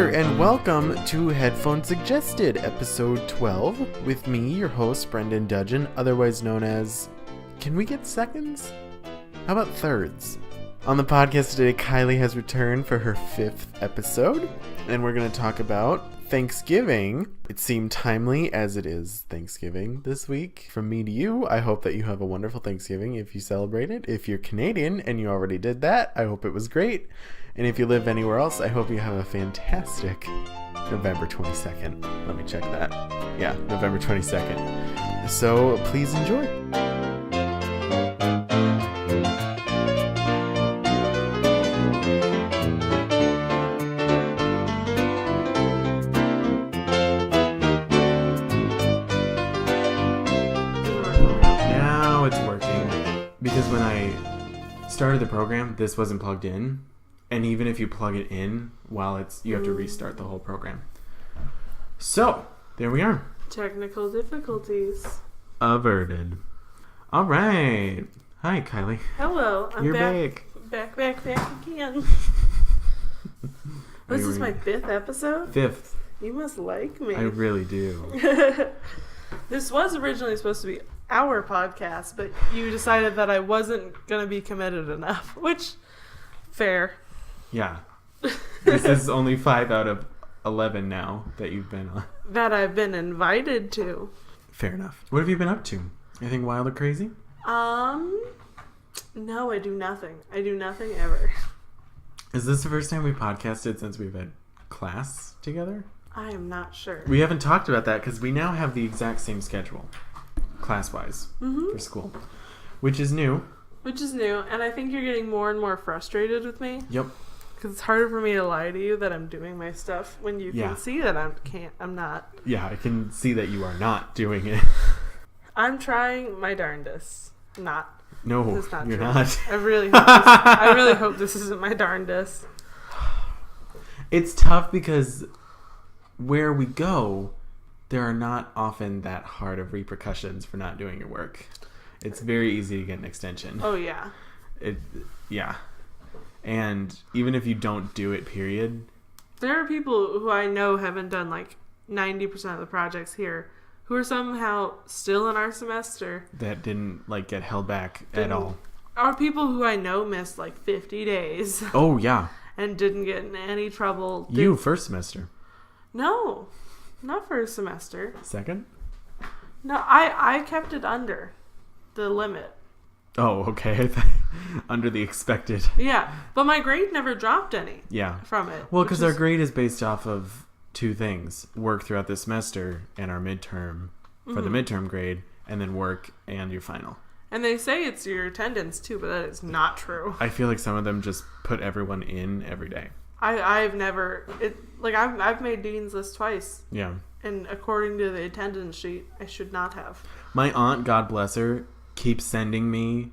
there, and welcome to Headphone Suggested, episode 12, with me, your host, Brendan Dudgeon, otherwise known as... Can we get seconds? How about thirds? On the podcast today, Kylie has returned for her 5th episode, and we're going to talk about Thanksgiving. It seemed timely as it is Thanksgiving this week. From me to you, I hope that you have a wonderful Thanksgiving if you celebrate it. If you're Canadian and you already did that, I hope it was great. And if you live anywhere else, I hope you have a fantastic November 22nd. Let me check that. Yeah, November 22nd. So please enjoy. Now it's working. Because when I started the program, this wasn't plugged in. And even if you plug it in while you have to restart the whole program. So, there we are. Technical difficulties averted. All right. Hi, Kylie. Hello. You're back. Back again. This is my 5th episode? 5th. You must like me. I really do. This was originally supposed to be our podcast, but you decided that I wasn't going to be committed enough, which, fair. Yeah. This is only 5 out of 11 now that you've been on. That I've been invited to. Fair enough. What have you been up to? Anything wild or crazy? No, I do nothing. I do nothing ever. Is this the first time we podcasted since we've had class together? I am not sure. We haven't talked about that because we now have the exact same schedule, class-wise, for school, which is new. And I think you're getting more and more frustrated with me. Yep. Because it's harder for me to lie to you that I'm doing my stuff when you can see that I'm not. Yeah, I can see that you are not doing it. I'm trying my darndest. Not. No, it's not you're true. not. I really hope this isn't my darndest. It's tough because where we go, there are not often that hard of repercussions for not doing your work. It's very easy to get an extension. Oh, yeah. Yeah. And even if you don't do it, period. There are people who I know haven't done like 90% of the projects here who are somehow still in our semester. That didn't get held back at all. Are people who I know missed like 50 days. Oh, yeah. And didn't get in any trouble. You, first semester. No, not first semester. Second? No, I kept it under the limit. Oh, okay. Under the expected. Yeah, but my grade never dropped any. Yeah. From it. Well, because our grade is based off of 2 things: work throughout the semester and our midterm for the midterm grade, and then work and your final. And they say it's your attendance too, but that is not true. I feel like some of them just put everyone in every day. I've never I've made Dean's List twice. Yeah. And according to the attendance sheet, I should not have. My aunt, God bless her, keeps sending me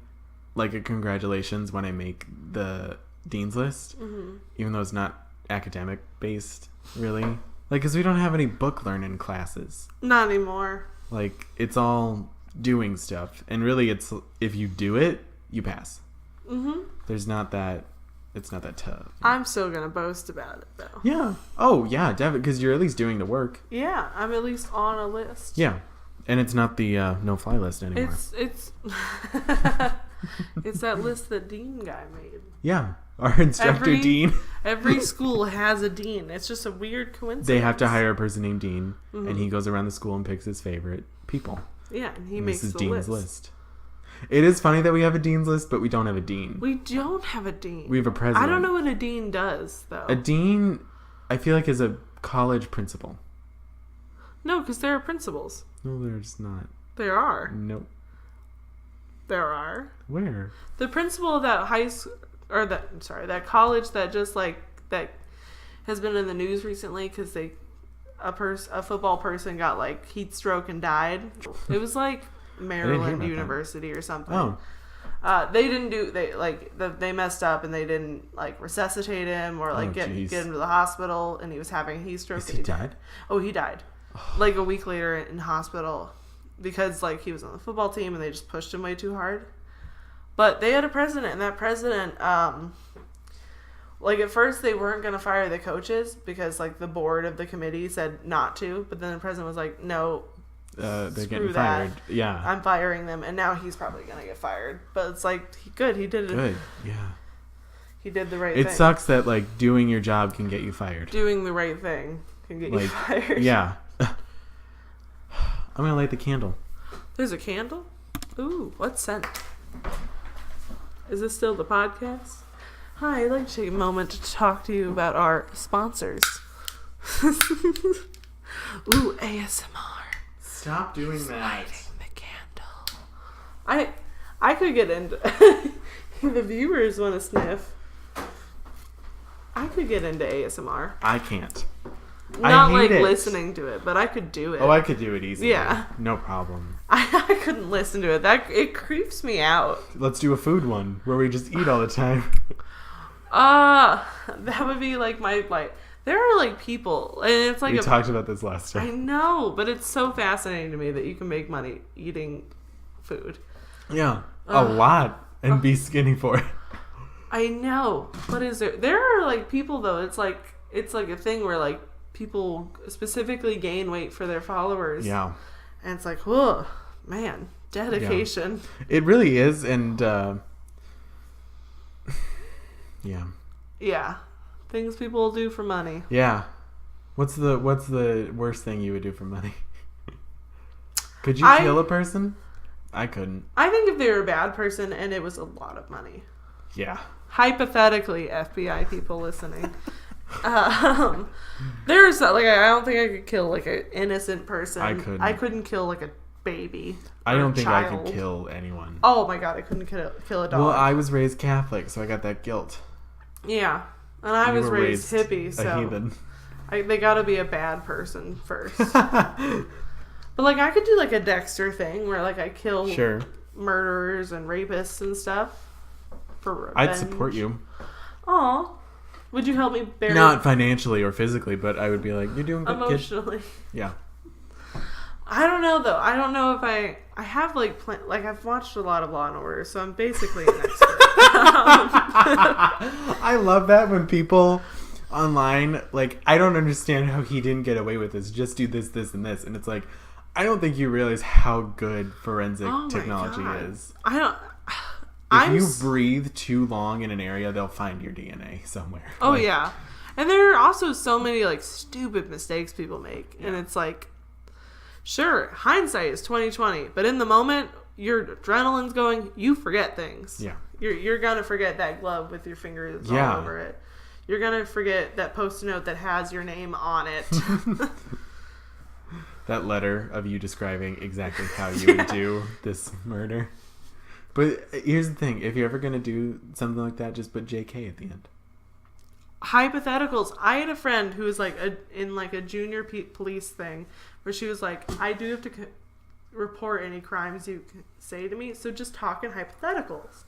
a congratulations when I make the Dean's List, even though it's not academic based, really. Because we don't have any book learning classes. Not anymore. It's all doing stuff, and really, it's if you do it, you pass. There's not that. It's not that tough. I'm still gonna boast about it though. Yeah. Oh yeah, definitely, because you're at least doing the work. Yeah, I'm at least on a list. Yeah. And it's not the no-fly list anymore. It's it's that list that Dean guy made. Yeah, our instructor Dean. Every school has a dean. It's just a weird coincidence. They have to hire a person named Dean, and he goes around the school and picks his favorite people. Yeah, and he makes this is the Dean's list. It is funny that we have a Dean's List, but we don't have a dean. We don't have a dean. We have a president. I don't know what a dean does, though. A dean, I feel like, is a college principal. No, because there are principals. No, there's not. There are. Nope. There are. Where? The principal of that that college that just that has been in the news recently because a football person got heat stroke and died. It was Maryland University or something. Oh. They messed up and they didn't resuscitate him or get him to the hospital, and he was having a heat stroke. He died? Oh, he died. A week later in hospital because he was on the football team and they just pushed him way too hard. But they had a president, and that president Like, at first, they weren't going to fire the coaches because, like, the board of the committee said not to. But then the president was like, no, they're screw getting that. fired. Yeah. I'm firing them. And now he's probably going to get fired. But it's like, he did it. Good, yeah. He did the right thing. It sucks that, like, doing your job can get you fired. Doing the right thing can get you fired. Yeah. I'm going to light the candle. There's a candle? Ooh, what scent? Is this still the podcast? Hi, I'd like to take a moment to talk to you about our sponsors. Ooh, ASMR. Stop doing that. Lighting the candle. I could get into... the viewers want to sniff. I could get into ASMR. I can't. Not I hate like it. listening to it, but I could do it. Oh, I could do it easily. Yeah. No problem. I couldn't listen to it. It creeps me out. Let's do a food one where we just eat all the time. That would be like my there are like people, and it's like we talked about this last I time. know, but it's so fascinating to me that you can make money eating food. Yeah, a lot, and be skinny for it. I know, but there are like people though. It's like a thing where like people specifically gain weight for their followers. Yeah, and it's like, whoa, man, dedication. Yeah. It really is, and yeah, things people do for money. Yeah, what's the worst thing you would do for money? Could you kill a person? I couldn't. I think if they were a bad person and it was a lot of money. Yeah. Hypothetically, FBI people listening. There's like I don't think I could kill like an innocent person. I couldn't kill like a baby. I don't think I could kill anyone. Oh my god, I couldn't kill a dog. Well, I was raised Catholic, so I got that guilt. Yeah, and I was raised hippie, so a heathen. They got to be a bad person first. But like I could do like a Dexter thing where like I kill murderers and rapists and stuff for revenge. I'd support you. Aw. Would you help me bury... Not financially or physically, but I would be like, you're doing good, emotionally. kid. Yeah. I don't know, though. I don't know if I have, like, I've watched a lot of Law & Order, so I'm basically an expert. I love that when people online, like, I don't understand how he didn't get away with this. Just do this, this, and this. And it's like, I don't think you realize how good forensic technology is. If you breathe too long in an area, they'll find your DNA somewhere. Oh, yeah. And there are also so many, like, stupid mistakes people make. Yeah. And it's like, sure, hindsight is 20/20. But in the moment, your adrenaline's going, you forget things. Yeah. You're going to forget that glove with your fingers all over it. You're going to forget that Post-it note that has your name on it. That letter of you describing exactly how you would do this murder. But here's the thing. If you're ever going to do something like that, just put JK at the end. Hypotheticals. I had a friend who was like in a junior police thing where she was like, I do have to report any crimes you say to me, so just talk in hypotheticals.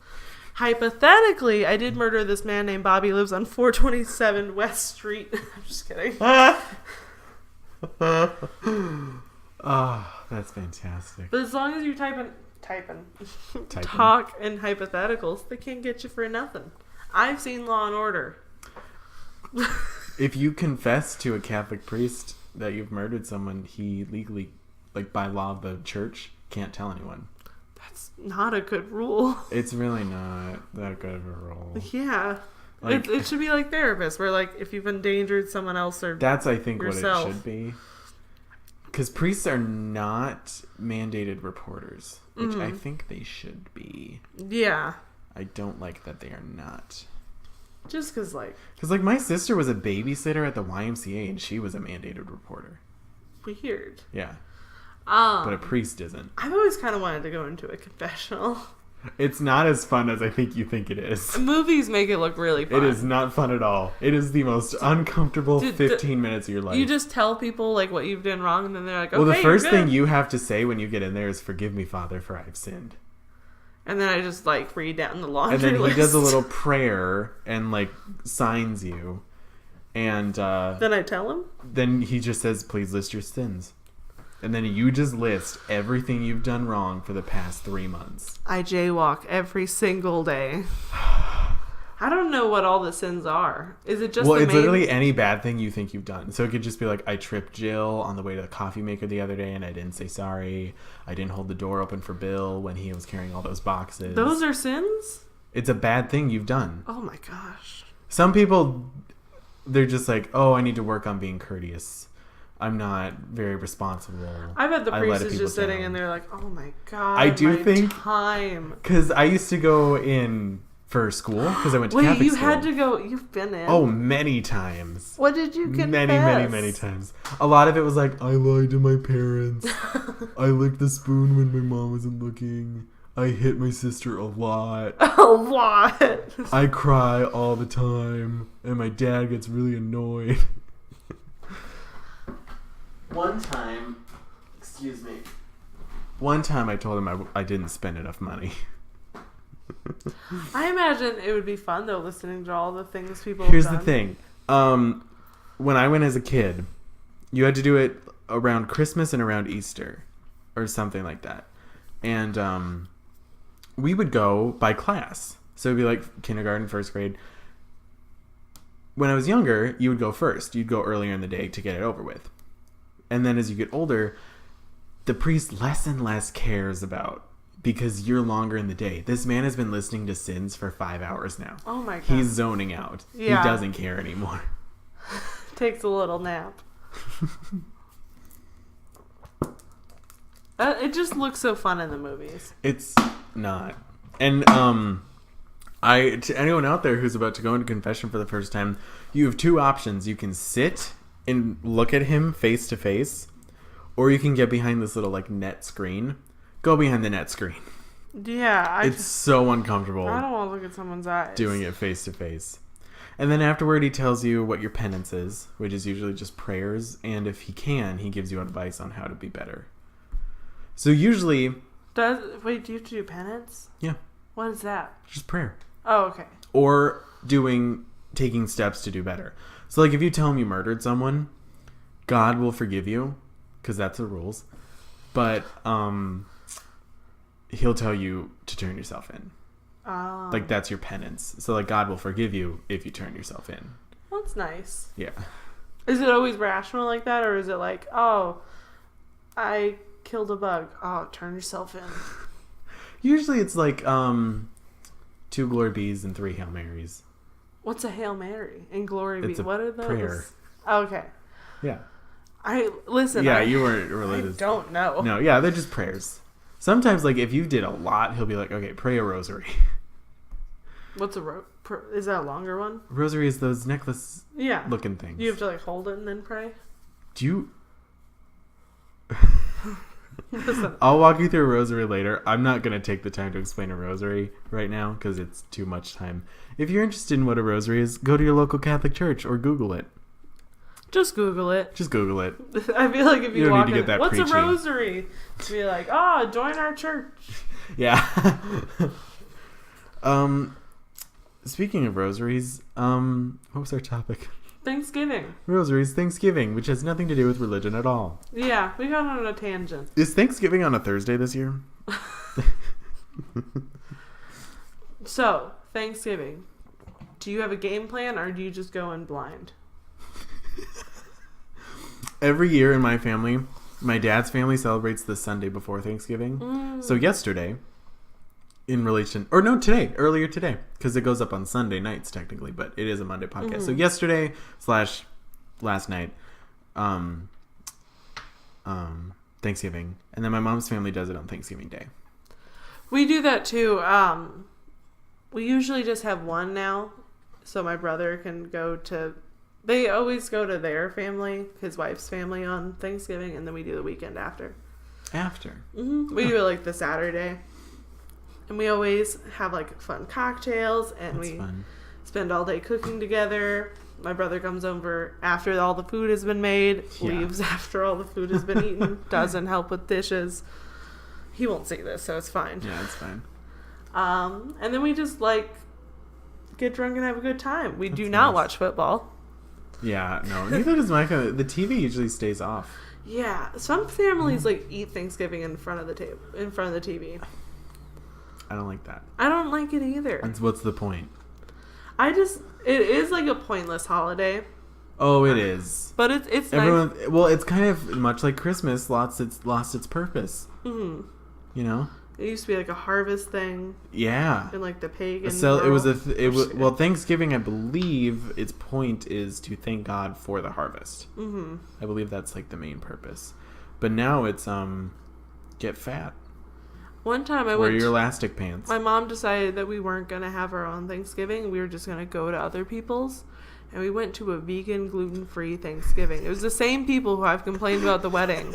Hypothetically, I did murder this man named Bobby, lives on 427 West Street. I'm just kidding. Oh, that's fantastic. But as long as you type talk in hypotheticals, they can't get you for nothing. I've seen Law and Order. If you confess to a Catholic priest that you've murdered someone, he legally, like by law of the church, can't tell anyone. That's not a good rule. It's really not that good of a rule. Yeah. Like, it should be like therapists, where like if you've endangered someone else or that's I think yourself. What it should be. Because priests are not mandated reporters, which I think they should be. Yeah. I don't like that they are not. Just because, like... Because, like, my sister was a babysitter at the YMCA, and she was a mandated reporter. Weird. Yeah. But a priest isn't. I've always kind of wanted to go into a confessional. It's not as fun as I think you think it is. Movies make it look really fun. It is not fun at all. It is the most uncomfortable 15 minutes of your life. You just tell people, like, what you've done wrong, and then they're like, okay, well, the first thing you have to say when you get in there is, forgive me, Father, for I have sinned. And then I just, like, read down the laundry list. And then he does a little prayer and, like, signs you. And then I tell him? Then he just says, please list your sins. And then you just list everything you've done wrong for the past 3 months. I jaywalk every single day. I don't know what all the sins are. Is it just Well, it's literally any bad thing you think you've done. So it could just be like, I tripped Jill on the way to the coffee maker the other day and I didn't say sorry. I didn't hold the door open for Bill when he was carrying all those boxes. Those are sins? It's a bad thing you've done. Oh my gosh. Some people, they're just like, oh, I need to work on being courteous. I'm not very responsible. I bet the priest is just sitting and they're like, oh my God. I do think. Time. Because I used to go in for school because I went to Catholic school. Wait, you had to go. You've been in. Oh, many times. What did you confess? Many times. A lot of it was like, I lied to my parents. I licked the spoon when my mom wasn't looking. I hit my sister a lot. A lot. I cry all the time. And my dad gets really annoyed. One time I told him I didn't spend enough money. I imagine it would be fun though, listening to all the things people Here's have done. the thing. When I went as a kid, you had to do it around Christmas and around Easter or something like that. And we would go by class. So it'd be like kindergarten, first grade. When I was younger, you would go first. You'd go earlier in the day to get it over with. And then as you get older, the priest less and less cares about because you're longer in the day. This man has been listening to sins for 5 hours now. Oh my God. He's zoning out. Yeah. He doesn't care anymore. Takes a little nap. It just looks so fun in the movies. It's not. And to anyone out there who's about to go into confession for the first time, you have two options. You can sit and look at him face to face, or you can get behind this little like net screen. Go behind the net screen. Yeah, it's so uncomfortable. I don't want to look at someone's eyes. Doing it face to face. And then afterward, he tells you what your penance is, which is usually just prayers. And if he can, he gives you advice on how to be better. So usually... Wait, do you have to do penance? Yeah. What is that? Just prayer. Oh, okay. Or taking steps to do better. So like if you tell him you murdered someone, God will forgive you, because that's the rules. But he'll tell you to turn yourself in. Oh. Like that's your penance. So like God will forgive you if you turn yourself in. That's nice. Yeah. Is it always rational like that, or is it like, oh, I killed a bug. Oh, turn yourself in. Usually it's like 2 glory bees and 3 Hail Marys. What's a Hail Mary and glory be? It's a what are those? prayer. Oh, okay. Yeah. You weren't religious. I don't know. No, yeah, they're just prayers. Sometimes, like, if you did a lot, he'll be like, okay, pray a rosary. What's a is that a longer one? Rosary is those necklace looking things. You have to, like, hold it and then pray? Do you... I'll walk you through a rosary later. I'm not going to take the time to explain a rosary right now because it's too much time. If you're interested in what a rosary is, go to your local Catholic church or Google it. Just Google it. Just Google it. I feel like if you don't walk need to get that what's preachy. A rosary? To be like, join our church. Yeah. Speaking of rosaries, what was our topic? Thanksgiving. Rosaries, Thanksgiving, which has nothing to do with religion at all. Yeah, we got on a tangent. Is Thanksgiving on a Thursday this year? So, Thanksgiving. Do you have a game plan or do you just go in blind? Every year in my family, my dad's family celebrates the Sunday before Thanksgiving. So yesterday, earlier today, because it goes up on Sunday nights technically, but it is a Monday podcast. So yesterday / last night, Thanksgiving, and then my mom's family does it on Thanksgiving Day. We do that too. We usually just have one now, so my brother can go to... They always go to their family, his wife's family, on Thanksgiving, and then we do the weekend after. Mm-hmm. We do it like the Saturday. And we always have like fun cocktails, and That's fun. Spend all day cooking together. My brother comes over after all the food has been made, leaves after all the food has been eaten, doesn't help with dishes. He won't see this, so it's fine. Yeah, it's fine. And then we just like get drunk and have a good time. We do That's not nice. Watch football. Yeah, no. Neither does my family. The TV usually stays off. Yeah, some families like eat Thanksgiving in front of the TV. I don't like that. I don't like it either. And what's the point? It is like a pointless holiday. Oh, it is. But it's everyone. nice. Well, it's kind of much like Christmas. Lost its purpose. Mm-hmm. You know. It used to be like a harvest thing. Yeah. In like the pagan. So it was well, Thanksgiving, I believe its point is to thank God for the harvest. Mm-hmm. I believe that's like the main purpose. But now it's get fat. One time wear your elastic pants. My mom decided that we weren't gonna have our own Thanksgiving. We were just gonna go to other people's. And we went to a vegan, gluten-free Thanksgiving. It was the same people who I've complained about the wedding.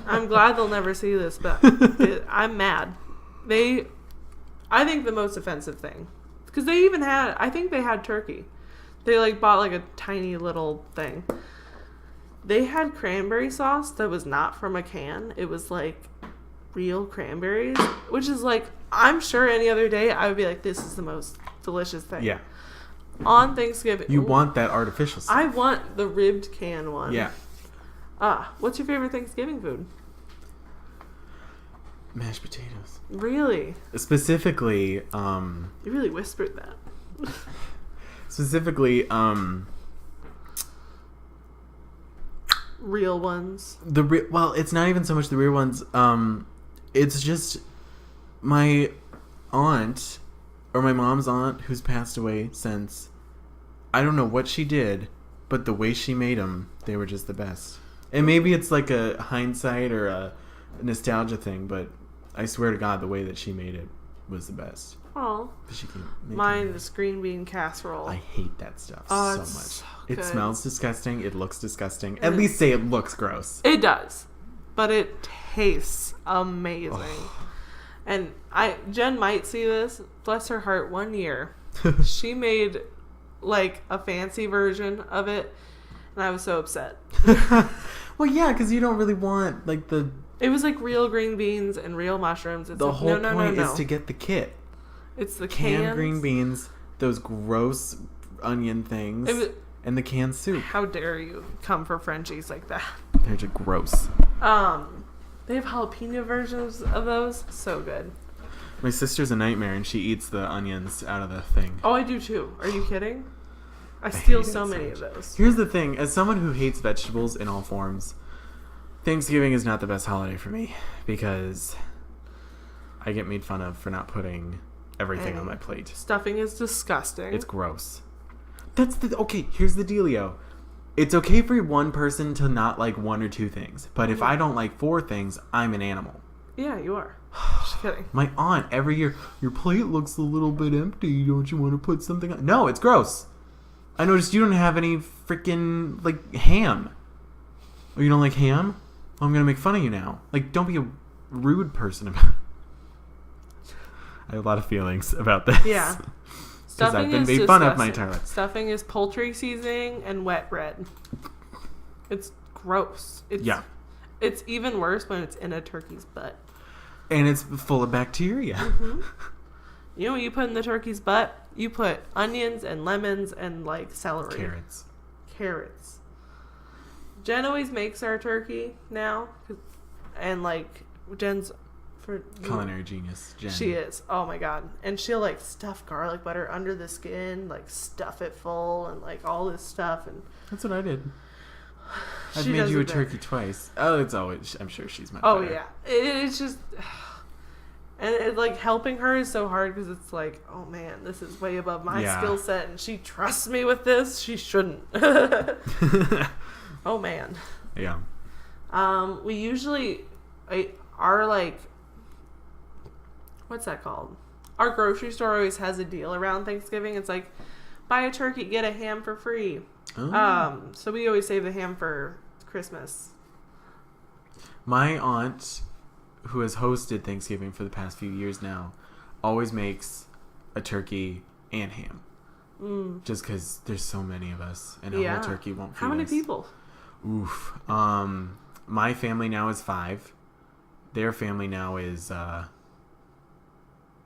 I'm glad they'll never see this, but I'm mad. I think the most offensive thing, because they even had, I think they had turkey. They like bought like a tiny little thing. They had cranberry sauce that was not from a can. It was like real cranberries, which is like, I'm sure any other day I would be like, this is the most delicious thing. Yeah. On Thanksgiving. You want that artificial stuff. I want the ribbed can one. Yeah. What's your favorite Thanksgiving food? Mashed potatoes. Really? Specifically, You really whispered that. Specifically, real ones. Well, it's not even so much the real ones. It's just my aunt, or my mom's aunt, who's passed away since. I don't know what she did, but the way she made them, they were just the best. And maybe it's like a hindsight or a nostalgia thing, but I swear to God, the way that she made it was the best. Oh. She can make mine is green bean casserole. I hate that stuff so much. So it good. smells disgusting. It looks disgusting. At least say it looks gross. It does. But it tastes amazing. And Jen might see this. Bless her heart, one year. She made like a fancy version of it. And I was so upset. Well, yeah, because you don't really want like the... It was like real green beans and real mushrooms. It's the like, whole no, point no. is to get the kit. It's the canned green beans, those gross onion things, and the canned soup. How dare you come for Frenchies like that? They're just gross. They have jalapeno versions of those. So good. My sister's a nightmare, and she eats the onions out of the thing. Oh, I do too. Are you kidding? I steal so many of those. Here's the thing. As someone who hates vegetables in all forms, Thanksgiving is not the best holiday for me because I get made fun of for not putting everything on my plate. Stuffing is disgusting. It's gross. Okay, here's the dealio. It's okay for one person to not like one or two things, but if I don't like 4 things, I'm an animal. Yeah, you are. Just kidding. My aunt, every year, your plate looks a little bit empty. Don't you want to put something on? No, it's gross. I noticed you don't have any freaking, like, ham. Oh, you don't like ham? Oh, I'm going to make fun of you now. Like, don't be a rude person about it. I have a lot of feelings about this. Yeah. Because I've been made fun of my entire life. Stuffing is poultry seasoning and wet bread. It's gross. It's even worse when it's in a turkey's butt. And it's full of bacteria. Mm-hmm. You know what you put in the turkey's butt? You put onions and lemons and, like, celery. Carrots. Jen always makes our turkey now. And, like, Jen's... Culinary genius, Jen. She is. Oh, my God. And she'll, like, stuff garlic butter under the skin, like, stuff it full and, like, all this stuff. And that's what I did. I've made you a turkey twice. Oh, it's always... I'm sure she's my better. Yeah. It's just... And it, like, helping her is so hard because it's like, oh man, this is way above my skill set, and she trusts me with this. She shouldn't. Oh man. Yeah. We usually are like, what's that called? Our grocery store always has a deal around Thanksgiving. It's like, buy a turkey, get a ham for free. Oh. So we always save the ham for Christmas. My aunt, who has hosted Thanksgiving for the past few years now, always makes a turkey and ham. Just because there's so many of us, and a whole turkey won't feed us. How many people? Oof. My family now is 5. Their family now is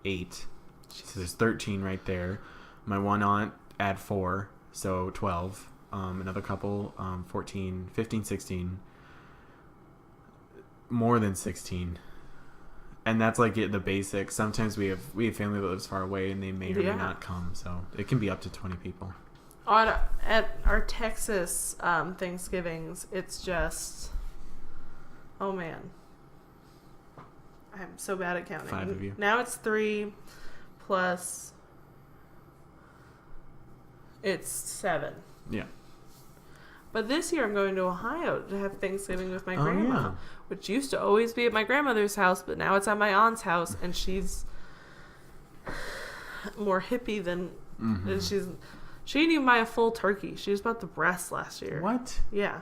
8. So there's 13 right there. My one aunt add 4, so 12. Another couple, 14, 15, 16. More than 16. And that's like the basics. Sometimes we have family that lives far away, and they may or may not come. So it can be up to 20 people. At our Texas Thanksgivings, it's just, oh man, I'm so bad at counting. 5 of you. Now it's 3 plus, it's 7. Yeah. But this year I'm going to Ohio to have Thanksgiving with my grandma, yeah. which used to always be at my grandmother's house, but now it's at my aunt's house, and she's more hippie than she didn't even buy a full turkey. She just bought the breast last year. What? Yeah.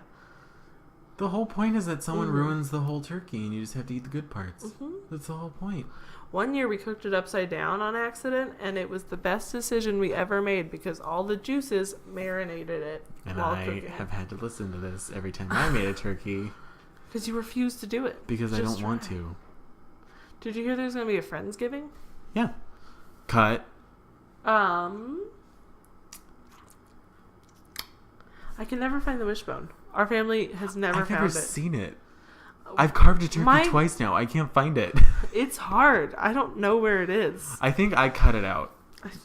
The whole point is that someone ruins the whole turkey, and you just have to eat the good parts. That's the whole point. One year we cooked it upside down on accident, and it was the best decision we ever made because all the juices marinated it And while I cooking. have had to listen to this every time I made a turkey. Because you refused to do it. Because I don't want to. Did you hear there's going to be a Friendsgiving? Yeah. Cut. I can never find the wishbone. Our family has never I've found never it. seen it. I've carved a turkey twice now. I can't find it. It's hard. I don't know where it is. I think I cut it out.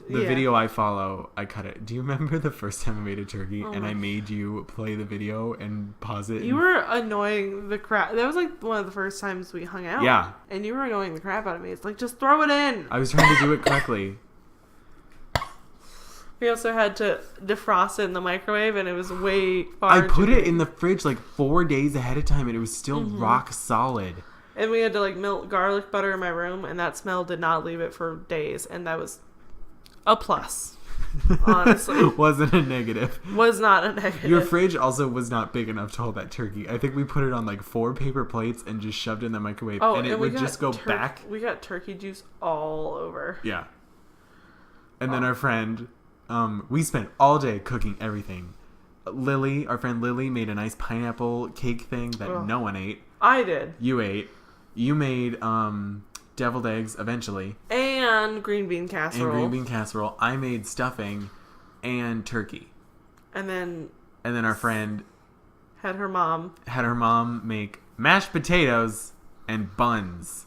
The Yeah. video I follow, I cut it. Do you remember the first time I made a turkey and I made you play the video and pause it? You were annoying the crap. That was like one of the first times we hung out. Yeah. And you were annoying the crap out of me. It's like, just throw it in. I was trying to do it correctly. We also had to defrost it in the microwave, and it was way far. I put it in the fridge like 4 days ahead of time, and it was still rock solid. And we had to like melt garlic butter in my room, and that smell did not leave it for days, and that was a plus. Honestly, Wasn't a negative. was not a negative. Your fridge also was not big enough to hold that turkey. I think we put it on like 4 paper plates and just shoved it in the microwave, and it would just go back. We got turkey juice all over. Yeah. And then our friend, we spent all day cooking everything. Lily, our friend Lily, made a nice pineapple cake thing that no one ate. I did. You ate. You made deviled eggs eventually. And green bean casserole. I made stuffing and turkey. And then our friend had her mom make mashed potatoes and buns.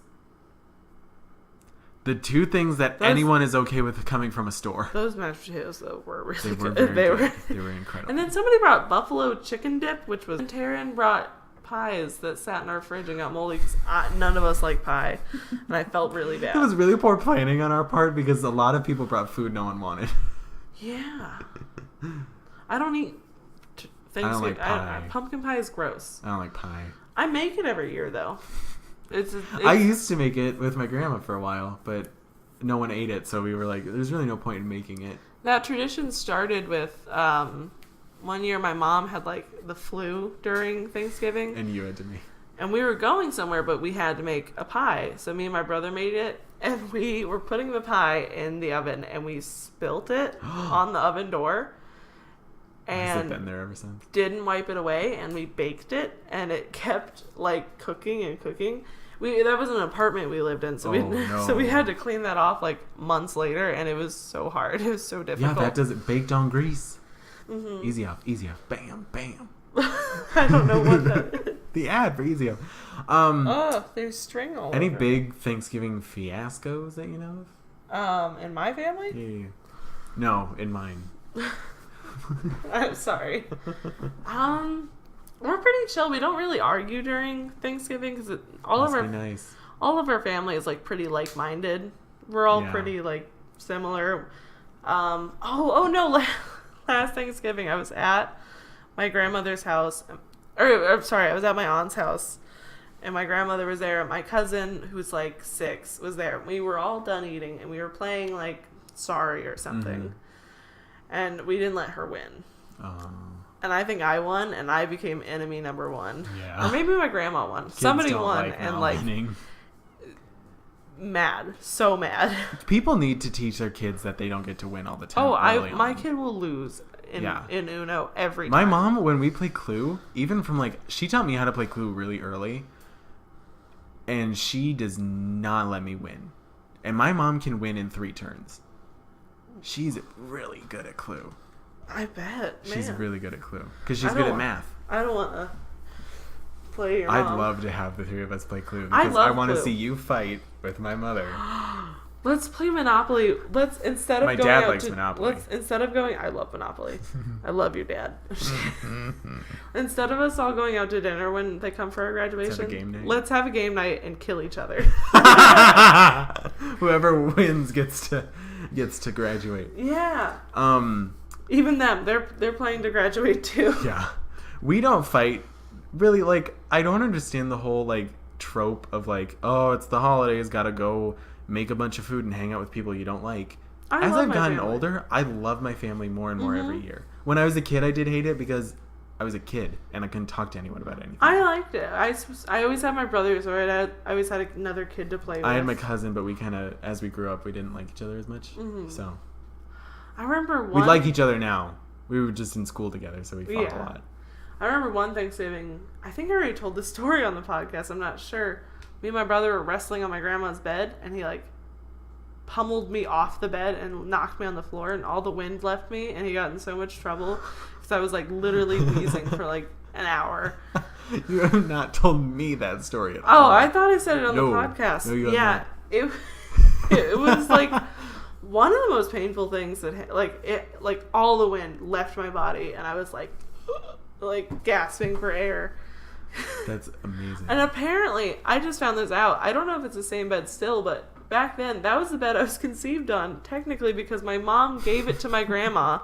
The 2 things that anyone is okay with coming from a store. Those mashed potatoes, though, were really They were good. very good. They were incredible. And then somebody brought buffalo chicken dip, which was... And Taryn brought pies that sat in our fridge and got moldy because none of us like pie. And I felt really bad. It was really poor planning on our part because a lot of people brought food no one wanted. Yeah. I don't eat things. I don't like pie. Pumpkin pie is gross. I don't like pie. I make it every year, though. I used to make it with my grandma for a while, but no one ate it, so we were like, there's really no point in making it. That tradition started with one year my mom had like the flu during Thanksgiving. And you had to make. And we were going somewhere, but we had to make a pie. So me and my brother made it, and we were putting the pie in the oven, and we spilt it on the oven door. And has it been there ever since? Didn't wipe it away, and we baked it, and it kept like cooking and cooking. That was an apartment we lived in, so so we had to clean that off like months later, and it was so hard. It was so difficult. Yeah, that does it. Baked on grease. Mm-hmm. Easy off. Bam, bam. I don't know what that is. The ad for Easy Off. There's string all Any over. big Thanksgiving fiascos that you know of? In my family? Yeah. No, in mine. I'm sorry. We're pretty chill. We don't really argue during Thanksgiving because all of our family is like pretty like-minded. We're all pretty like similar. Last Thanksgiving I was at my grandmother's house, I was at my aunt's house, and my grandmother was there. My cousin, who's like 6, was there. We were all done eating, and we were playing like Sorry or something, and we didn't let her win. And I think I won, and I became enemy number 1. Yeah. Or maybe my grandma won. Kids Somebody don't won, and like winning. Mad, so mad. People need to teach their kids that they don't get to win all the time. My kid will lose in Uno every time. My mom, when we play Clue, even from like, she taught me how to play Clue really early, and she does not let me win. And my mom can win in 3 turns. She's really good at Clue. I bet. She's really good at Clue because she's good at math. I don't want to play your I'd mom. love to have the three of us play Clue I because love I want to Clue. see you fight with my mother. Let's play Monopoly. Let's instead of My going dad out likes to Monopoly. I love Monopoly. I love your dad. Instead of us all going out to dinner when they come for our graduation, let's have a game night and kill each other. Whoever wins gets to graduate. Yeah. Even them, they're planning to graduate too. Yeah. We don't fight. Really, like, I don't understand the whole, like, trope of, like, oh, it's the holidays, gotta go make a bunch of food and hang out with people you don't like. As I've gotten older, I love my family more and more every year. When I was a kid, I did hate it because I was a kid and I couldn't talk to anyone about anything. I liked it. I always had my brothers, or I always had another kid to play with. I had my cousin, but we kind of, as we grew up, we didn't like each other as much. Mm-hmm. So I remember we like each other now. We were just in school together, so we fought a lot. I remember one Thanksgiving, I think I already told the story on the podcast, I'm not sure. Me and my brother were wrestling on my grandma's bed, and he, like, pummeled me off the bed and knocked me on the floor, and all the wind left me, and he got in so much trouble because I was, like, literally wheezing for, like, an hour. You have not told me that story at all. Oh, I thought I said it on the podcast. No, you have not. It was, like, one of the most painful things that, all the wind left my body, and I was, like gasping for air. That's amazing. And apparently, I just found this out. I don't know if it's the same bed still, but back then, that was the bed I was conceived on, technically, because my mom gave it to my grandma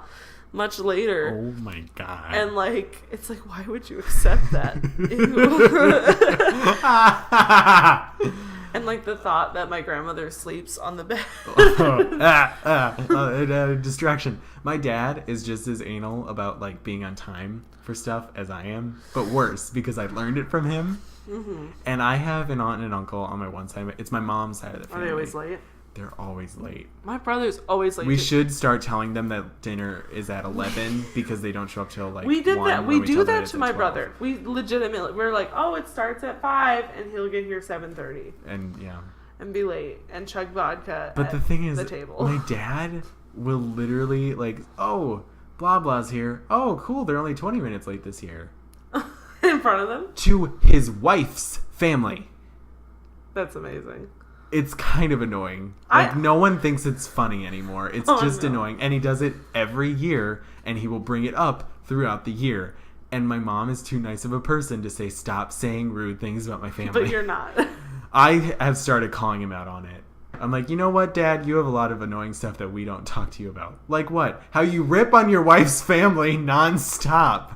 much later. Oh my God. And, like, it's like, why would you accept that? And, like, the thought that my grandmother sleeps on the bed. Distraction. My dad is just as anal about, like, being on time for stuff as I am, but worse, because I learned it from him. Mm-hmm. And I have an aunt and an uncle on my one side. It's my mom's side of the family. Are they always late? They're always late. My brother's always late. We should start telling them that dinner is at 11 because they don't show up till like we did 1. That. We do that to my 12. brother. We legitimately, we're like, oh, it starts at 5 and he'll get here 7:30. And yeah. And be late and chug vodka. But the thing is, the table. My dad will literally like, oh, blah blah's here. Oh, cool. They're only 20 minutes late this year. In front of them? To his wife's family. That's amazing. It's kind of annoying. Like, no one thinks it's funny annoying. It's just annoying. And he does it every year, and he will bring it up throughout the year. And my mom is too nice of a person to say, stop saying rude things about my family. But you're not. I have started calling him out on it. I'm like, you know what, Dad? You have a lot of annoying stuff that we don't talk to you about. Like what? How you rip on your wife's family nonstop.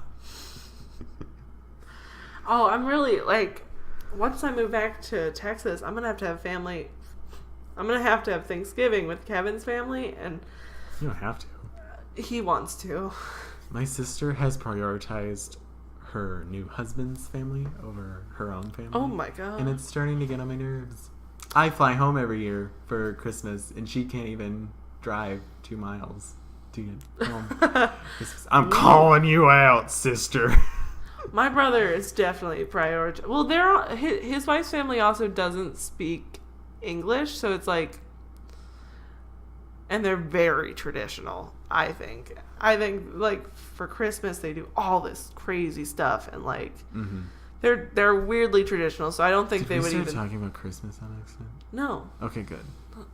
Oh, I'm really, like... Once I move back to Texas, I'm gonna have to have family. I'm gonna have to have Thanksgiving with Kevin's family, and you don't have to. He wants to. My sister has prioritized her new husband's family over her own family. Oh my God! And it's starting to get on my nerves. I fly home every year for Christmas, and she can't even drive 2 miles to get home. I'm calling you out, sister. My brother is definitely prioritized. Well, his wife's family also doesn't speak English, so it's like, and they're very traditional. I think like for Christmas they do all this crazy stuff, and like they're weirdly traditional. So I don't think they would even talking about Christmas on accident. No. Okay, good.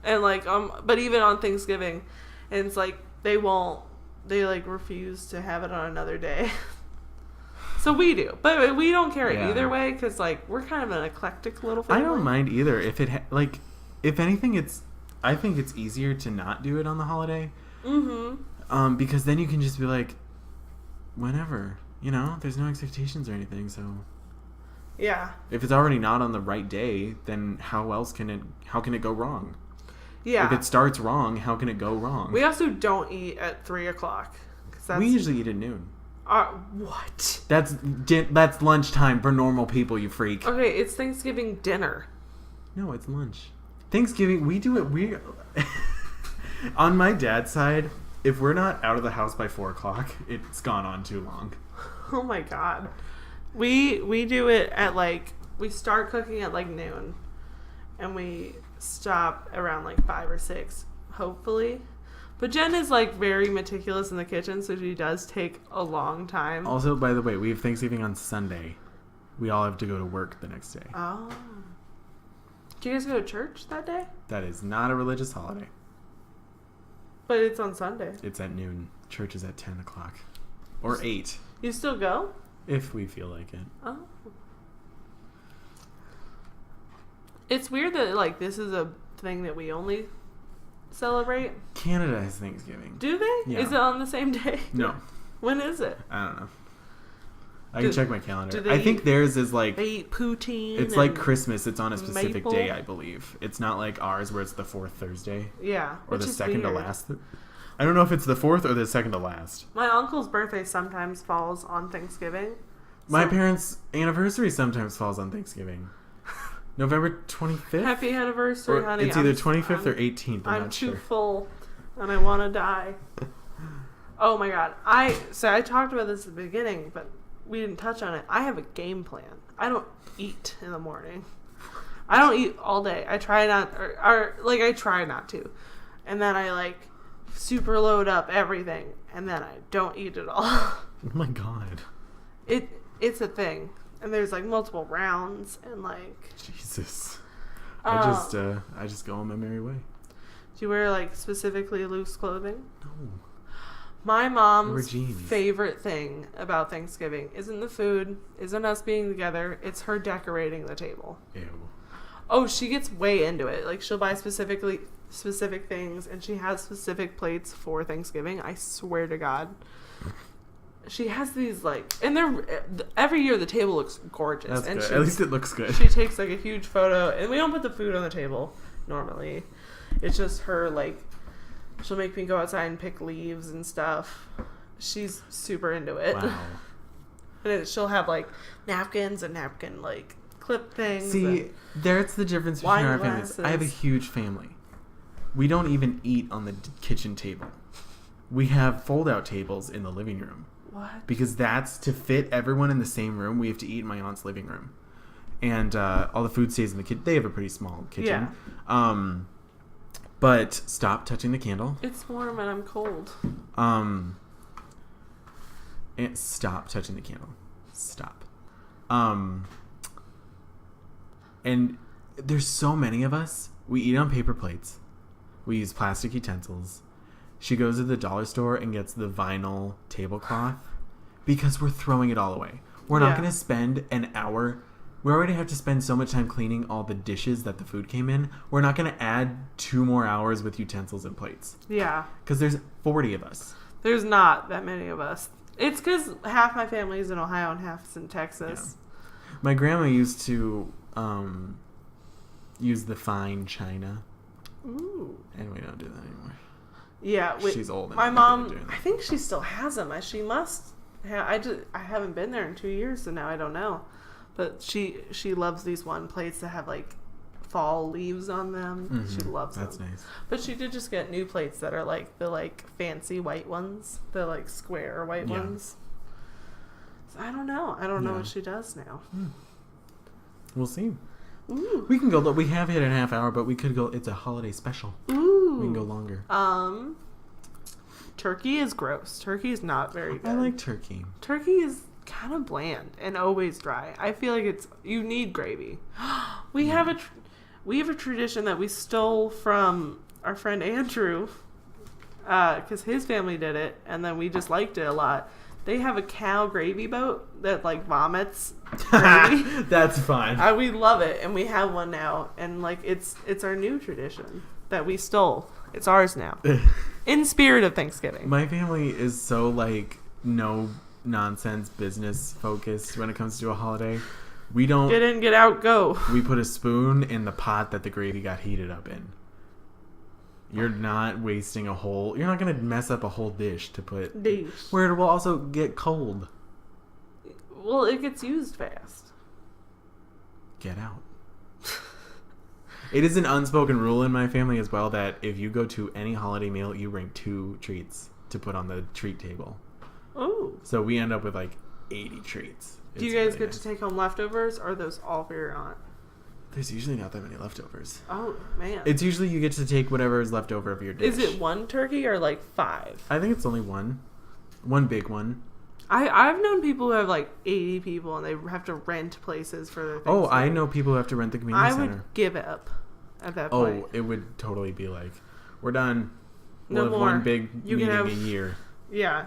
And like but even on Thanksgiving, and it's like they like refuse to have it on another day. So we do, but we don't care either way because like we're kind of an eclectic little family. I don't mind either. If it if anything, I think it's easier to not do it on the holiday. Mm-hmm. Because then you can just be like, whenever, there's no expectations or anything. So yeah, if it's already not on the right day, then how can it go wrong? Yeah, if it starts wrong, how can it go wrong? We also don't eat at 3:00 because we usually eat at noon. What? That's lunchtime for normal people, you freak. Okay, it's Thanksgiving dinner. No, it's lunch. Thanksgiving, we do it on my dad's side, if we're not out of the house by 4:00, it's gone on too long. Oh my God. We do it at we start cooking at noon, and we stop around 5 or 6, hopefully. But Jen is very meticulous in the kitchen, so she does take a long time. Also, by the way, we have Thanksgiving on Sunday. We all have to go to work the next day. Oh. Do you guys go to church that day? That is not a religious holiday. But it's on Sunday. It's at noon. Church is at 10 o'clock. Or 8. You still go? If we feel like it. Oh. It's weird that, like, this is a thing that we only celebrate. Canada has Thanksgiving. Do they? Yeah. Is it on the same day? No. When is it? I don't know. I can check my calendar. I think theirs is like... They eat poutine. It's like Christmas. It's on a specific maple. day, I believe. It's not like ours where it's the 4th Thursday. Yeah. Or the second weird. to last. I don't know if it's the 4th or the second to last. My uncle's birthday sometimes falls on Thanksgiving. My parents' anniversary sometimes falls on Thanksgiving. November 25th? Happy anniversary, honey. It's either 25th or 18th. I'm not too sure. full and I want to die. Oh my god. I talked about this at the beginning, but we didn't touch on it. I have a game plan. I don't eat in the morning. I don't eat all day. I try not, I try not to. And then I, like, super load up everything, and then I don't eat at all. Oh my god. It's a thing. And there's, like, multiple rounds, and, like... Jesus. I just go on my merry way. Do you wear, like, specifically loose clothing? No. My mom's favorite thing about Thanksgiving isn't the food, isn't us being together, it's her decorating the table. Ew. Oh, she gets way into it. Like, she'll buy specific things, and she has specific plates for Thanksgiving. I swear to God. She has these, like, and every year the table looks gorgeous. That's and good. At least it looks good. She takes, like, a huge photo, and we don't put the food on the table normally. It's just her, like, she'll make me go outside and pick leaves and stuff. She's super into it. Wow. And she'll have, like, napkins and napkin, like, clip things. See, that's the difference between our families. I have a huge family. We don't even eat on the kitchen table. We have fold-out tables in the living room. What? Because that's to fit everyone in the same room. We have to eat in my aunt's living room. And all the food stays in the kitchen. They have a pretty small kitchen. Yeah. But stop touching the candle. It's warm and I'm cold. And stop touching the candle. Stop. And there's so many of us. We eat on paper plates. We use plastic utensils. She goes to the dollar store and gets the vinyl tablecloth because we're throwing it all away. We're not going to spend an hour. We already have to spend so much time cleaning all the dishes that the food came in. We're not going to add 2 more hours with utensils and plates. Yeah. Because there's 40 of us. There's not that many of us. It's because half my family is in Ohio and half is in Texas. Yeah. My grandma used to use the fine china. Ooh. And we don't do that anymore. Yeah. She's old. My mom, I think she still has them. She must have. I haven't been there in 2 years, so now I don't know. But she loves these one plates that have, like, fall leaves on them. Mm-hmm. She loves them. That's nice. But she did just get new plates that are, like, the, like, fancy white ones. The, like, square white ones. So I don't know. I don't know what she does now. We'll see. Ooh. We can go. We have hit an half hour, but we could go. It's a holiday special. Ooh. We can go longer. Turkey is gross. Turkey is not very good. I like turkey. Turkey is kind of bland and always dry. I feel like you need gravy. We have a tradition that we stole from our friend Andrew, because his family did it, and then we just liked it a lot. They have a cow gravy boat that, like, vomits gravy. That's fine. We love it, and we have one now, and, like, it's our new tradition that we stole. It's ours now. In spirit of Thanksgiving. My family is so, like, no nonsense business focused when it comes to a holiday. We don't get in, get out, go. We put a spoon in the pot that the gravy got heated up in. You're not wasting you're not going to mess up a whole dish to put where it will also get cold. Well, it gets used fast. Get out. It is an unspoken rule in my family as well that if you go to any holiday meal, you bring 2 treats to put on the treat table. Oh. So we end up with, like, 80 treats. Do you guys get to take home leftovers, or are those all for your aunt? There's usually not that many leftovers. Oh, man. It's usually you get to take whatever is left over of your dish. Is it 1 turkey or, like, 5? I think it's only 1. 1 big one. I've known people who have like 80 people and they have to rent places for their Thanksgiving. Oh, I know people who have to rent the community center. I would give it up at that point. Oh, it would totally be like, we're done. No We'll have more. one big meeting a year. Yeah.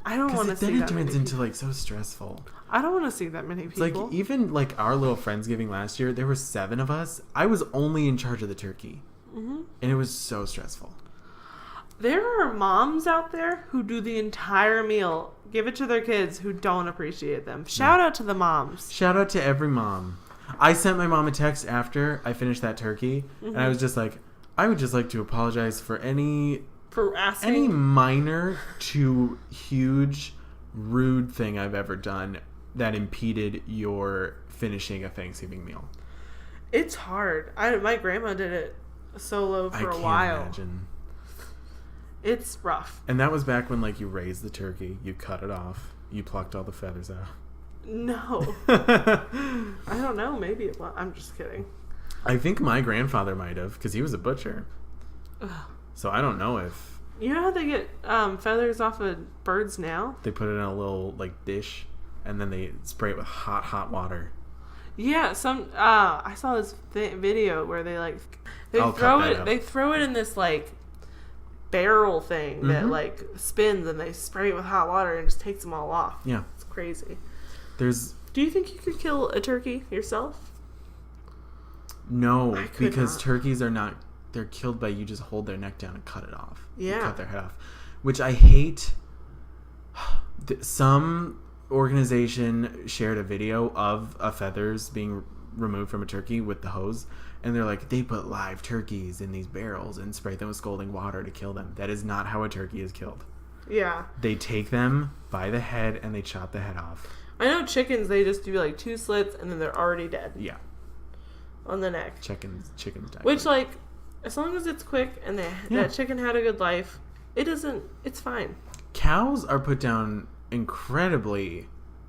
I don't want to see that many people. Then it turns into like so stressful. I don't want to see that many people. It's like even like our little Friendsgiving last year, there were 7 of us. I was only in charge of the turkey. Mm-hmm. And it was so stressful. There are moms out there who do the entire meal, give it to their kids who don't appreciate them. Shout out to the moms. Shout out to every mom. I sent my mom a text after I finished that turkey, and I was just like, I would just like to apologize for any minor to huge rude thing I've ever done that impeded your finishing a Thanksgiving meal. It's hard. My grandma did it solo for a while. I can't imagine. It's rough. And that was back when, like, you raised the turkey, you cut it off, you plucked all the feathers out. No. I don't know. Maybe it was. I'm just kidding. I think my grandfather might have, because he was a butcher. Ugh. So I don't know if... You know how they get feathers off of birds now? They put it in a little, like, dish, and then they spray it with hot water. Yeah, I saw this video where they throw it in this, like, barrel thing that like spins and they spray it with hot water and just takes them all off. Yeah, it's crazy. Do you think you could kill a turkey yourself? No, because turkeys are not. They're killed by you just hold their neck down and cut it off. Yeah, cut their head off, which I hate. Some organization shared a video of feathers being removed from a turkey with the hose. And they're like, they put live turkeys in these barrels and spray them with scalding water to kill them. That is not how a turkey is killed. Yeah. They take them by the head and they chop the head off. I know chickens, they just do like 2 slits and then they're already dead. Yeah. On the neck. Chickens die. Which, quick. Like, as long as it's quick and that chicken had a good life, it's fine. Cows are put down incredibly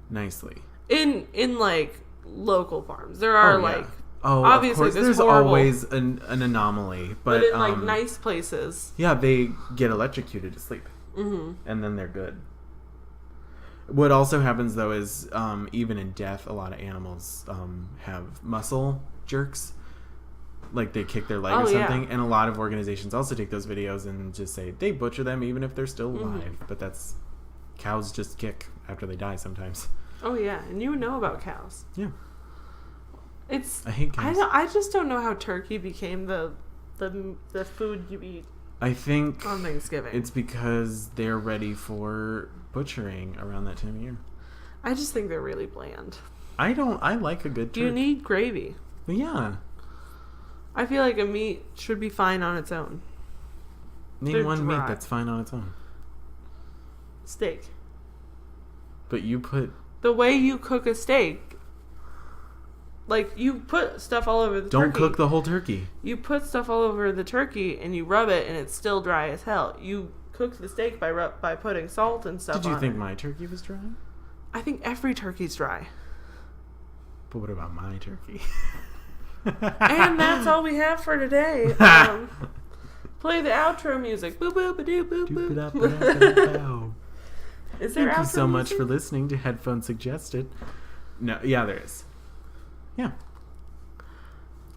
nicely. In like, local farms. There are, like... Oh, obviously, there's always an anomaly, but in like nice places, yeah, they get electrocuted to sleep, and then they're good. What also happens though is, even in death, a lot of animals have muscle jerks, like they kick their leg or something, and a lot of organizations also take those videos and just say they butcher them even if they're still alive. But cows just kick after they die sometimes. Oh yeah, and you know about cows. Yeah. I hate cows. I just don't know how turkey became the food you eat. I think on Thanksgiving. It's because they're ready for butchering around that time of year. I just think they're really bland. I like a good turkey. You need gravy. Yeah. I feel like a meat should be fine on its own. Name one meat that's fine on its own. Steak. But you put... The way you cook a steak... Like, you put stuff all over the turkey. Don't cook the whole turkey. You put stuff all over the turkey and you rub it and it's still dry as hell. You cook the steak by putting salt and stuff on it. Did you think my turkey was dry? I think every turkey's dry. But what about my turkey? And that's all we have for today. Play the outro music. Boop, boop, ba-doo, boop, boop. Is there Thank you so much music? for listening to Headphone Suggested. No, yeah, there is. Yeah.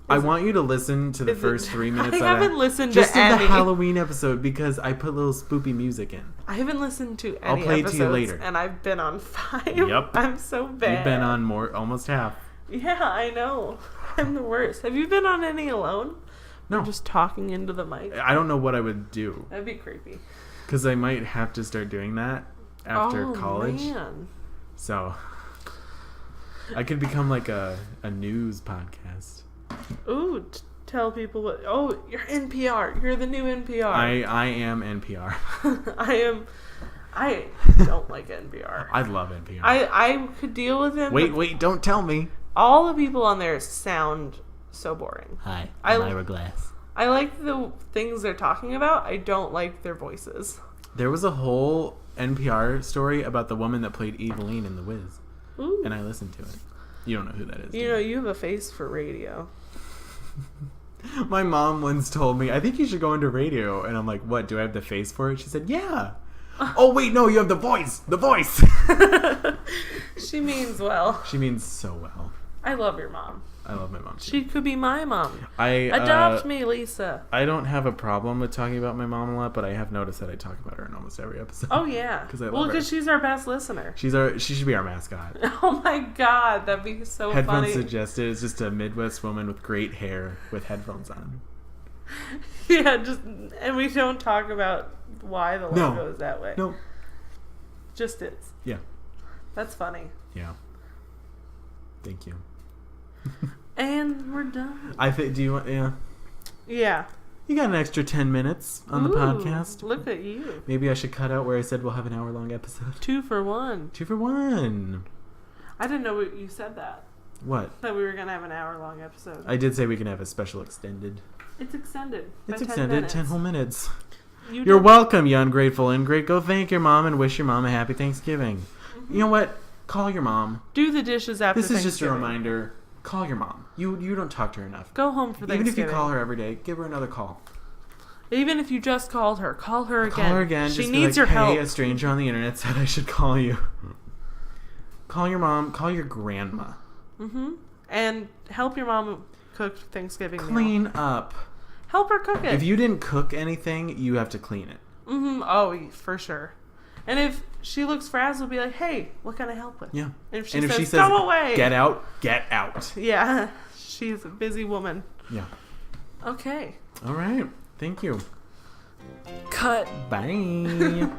I want you to listen to the first 3 minutes of it. I haven't listened just to any. Just the Halloween episode because I put little spoopy music in. I haven't listened to any I'll play episodes, it to you later. And I've been on 5. Yep. I'm so bad. You've been on almost half. Yeah, I know. I'm the worst. Have you been on any alone? No. Or just talking into the mic? I don't know what I would do. That'd be creepy. Because I might have to start doing that after college. Man. So... I could become like a news podcast. Ooh, tell people what... Oh, you're NPR. You're the new NPR. I am NPR. I don't like NPR. I love NPR. I could deal with them. Wait, don't tell me. All the people on there sound so boring. Hi, I'm Ira Glass. I like the things they're talking about. I don't like their voices. There was a whole NPR story about the woman that played Eveline in The Wiz. Ooh. And I listened to it. You don't know who that is. You know, you have a face for radio. My mom once told me, I think you should go into radio. And I'm like, what? Do I have the face for it? She said, yeah. Oh, wait, no, you have the voice. The voice. She means well. She means so well. I love your mom. I love my mom, too. She could be my mom. Adopt Adopt me, Lisa. I don't have a problem with talking about my mom a lot, but I have noticed that I talk about her in almost every episode. Oh, yeah. Because she's our best listener. She should be our mascot. Oh, my God. That'd be so Headphones funny. Suggested is just a Midwest woman with great hair with headphones on. Yeah, and we don't talk about why the logo is that way. No. Just is. Yeah. That's funny. Yeah. Thank you. And we're done. Do you want, yeah. Yeah. You got an extra 10 minutes on the podcast. Look at you. Maybe I should cut out where I said we'll have an hour-long episode. 2 for 1. 2 for 1. I didn't know you said that. What? That we were going to have an hour-long episode. I did say we can have a special extended. It's extended. It's extended 10 whole minutes. You're welcome, you ungrateful ingrate. Go thank your mom and wish your mom a happy Thanksgiving. Mm-hmm. You know what? Call your mom. Do the dishes after Thanksgiving. This is just a reminder. Call your mom. You don't talk to her enough. Go home for Thanksgiving. Even if you call her every day, give her another call. Even if you just called her, call her again. Call her again. She just needs your help. Hey, a stranger on the internet said I should call you. Call your mom. Call your grandma. Mm-hmm. And help your mom cook Thanksgiving Clean meal. up. Help her cook it. If you didn't cook anything, you have to clean it. Mm-hmm. Oh, for sure. And if she looks frazzled, be like, hey, what can I help with? Yeah. And if she says, go away. Get out, get out. Yeah. She's a busy woman. Yeah. Okay. All right. Thank you. Cut. Bye.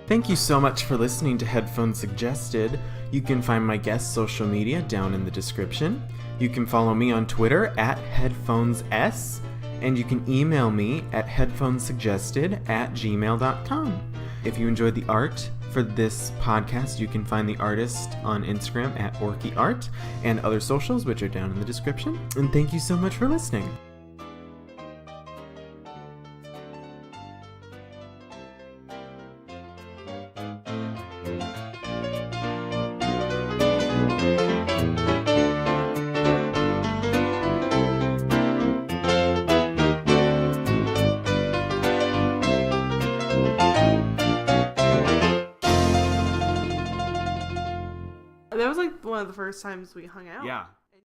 Thank you so much for listening to Headphones Suggested. You can find my guest social media down in the description. You can follow me on Twitter at HeadphonesS, and you can email me at headphonesuggested@gmail.com. If you enjoyed the art for this podcast, you can find the artist on Instagram at OrkyArt and other socials, which are down in the description. And thank you so much for listening. That was like one of the first times we hung out. Yeah.